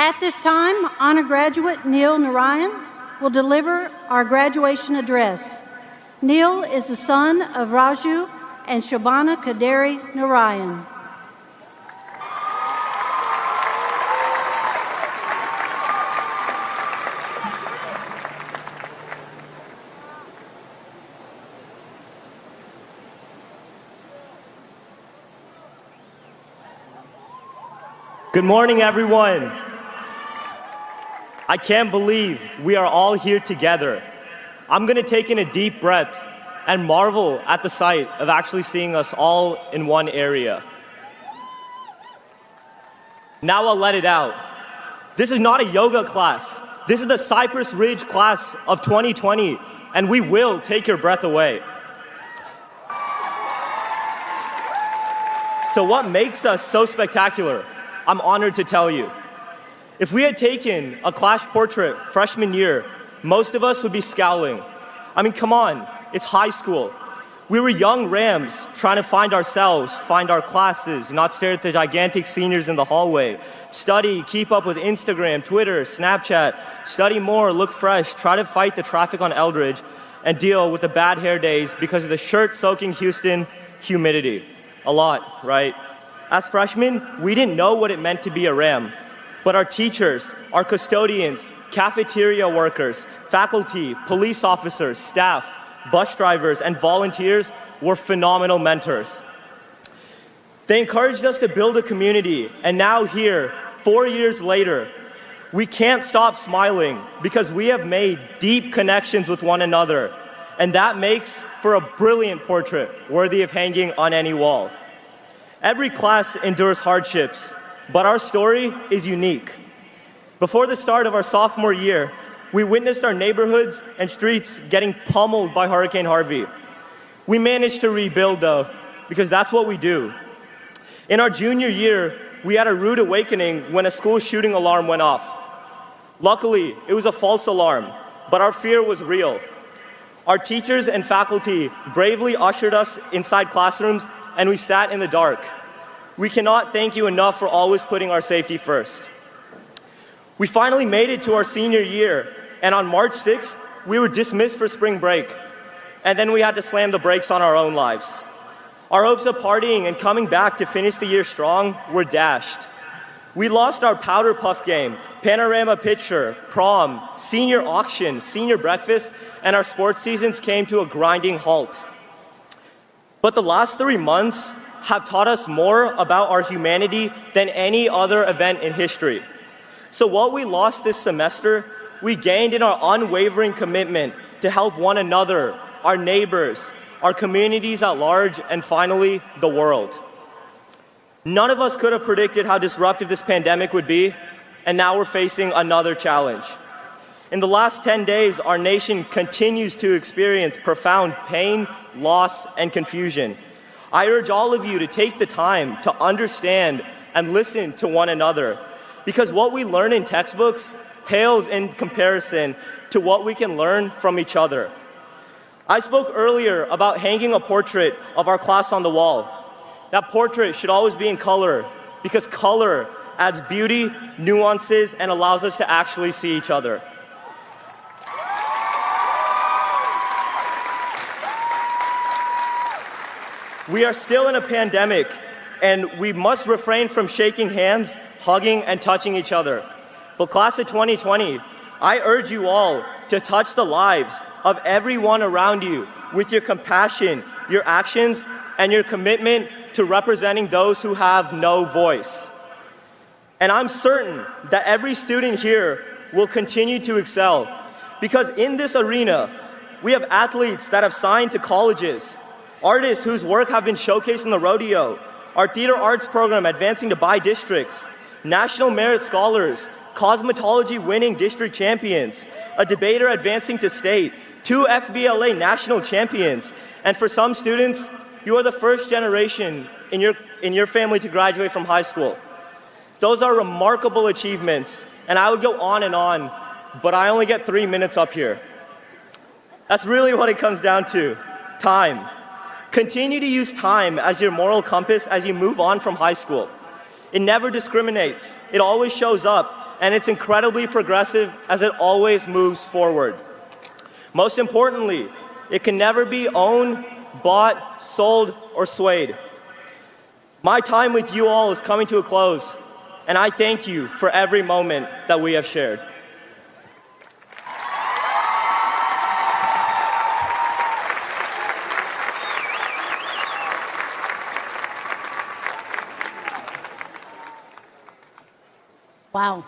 At this time, honor graduate Neil Narayan will deliver our graduation address. Neil is the son of Raju and Shobana Kaderi Narayan. Good morning, everyone. I can't believe we are all here together. I'm going to take in a deep breath and marvel at the sight of actually seeing us all in one area. Now I'll let it out. This is not a yoga class. This is the Cypress Ridge class of 2020, and we will take your breath away. So what makes us so spectacular? I'm honored to tell you. If we had taken a class portrait freshman year, most of us would be scowling. I mean, come on, it's high school. We were young Rams trying to find ourselves, find our classes, not stare at the gigantic seniors in the hallway. Study, keep up with Instagram, Twitter, Snapchat, study more, look fresh, try to fight the traffic on Eldridge, and deal with the bad hair days because of the shirt-soaking Houston humidity. A lot, right? As freshmen, we didn't know what it meant to be a Ram, but our teachers, our custodians, cafeteria workers, faculty, police officers, staff, bus drivers, and volunteers were phenomenal mentors. They encouraged us to build a community, and now here, 4 years later, we can't stop smiling because we have made deep connections with one another, and that makes for a brilliant portrait worthy of hanging on any wall. Every class endures hardships, but our story is unique. Before the start of our sophomore year, we witnessed our neighborhoods and streets getting pummeled by Hurricane Harvey. We managed to rebuild though, because that's what we do. In our junior year, we had a rude awakening when a school shooting alarm went off. Luckily, it was a false alarm, but our fear was real. Our teachers and faculty bravely ushered us inside classrooms, and we sat in the dark. We cannot thank you enough for always putting our safety first. We finally made it to our senior year, and on March 6th, we were dismissed for spring break. And then we had to slam the brakes on our own lives. Our hopes of partying and coming back to finish the year strong were dashed. We lost our powder puff game, panorama picture, prom, senior auction, senior breakfast, and our sports seasons came to a grinding halt. But the last 3 months have taught us more about our humanity than any other event in history. So what we lost this semester, we gained in our unwavering commitment to help one another, our neighbors, our communities at large, and finally, the world. None of us could have predicted how disruptive this pandemic would be, and now we're facing another challenge. In the last 10 days, our nation continues to experience profound pain, loss, and confusion. I urge all of you to take the time to understand and listen to one another, because what we learn in textbooks pales in comparison to what we can learn from each other. I spoke earlier about hanging a portrait of our class on the wall. That portrait should always be in color, because color adds beauty, nuances, and allows us to actually see each other. We are still in a pandemic, and we must refrain from shaking hands, hugging, and touching each other. But class of 2020, I urge you all to touch the lives of everyone around you with your compassion, your actions, and your commitment to representing those who have no voice. And I'm certain that every student here will continue to excel, because in this arena, we have athletes that have signed to colleges, artists whose work have been showcased in the rodeo, our theater arts program advancing to bi-districts, national merit scholars, cosmetology winning district champions, a debater advancing to state, 2 FBLA national champions, and for some students, you are the first generation in your family to graduate from high school. Those are remarkable achievements, and I would go on, but I only get 3 minutes up here. That's really what it comes down to, time. Continue to use time as your moral compass as you move on from high school. It never discriminates. It always shows up, and it's incredibly progressive as it always moves forward. Most importantly, it can never be owned, bought, sold, or swayed. My time with you all is coming to a close, and I thank you for every moment that we have shared. Wow.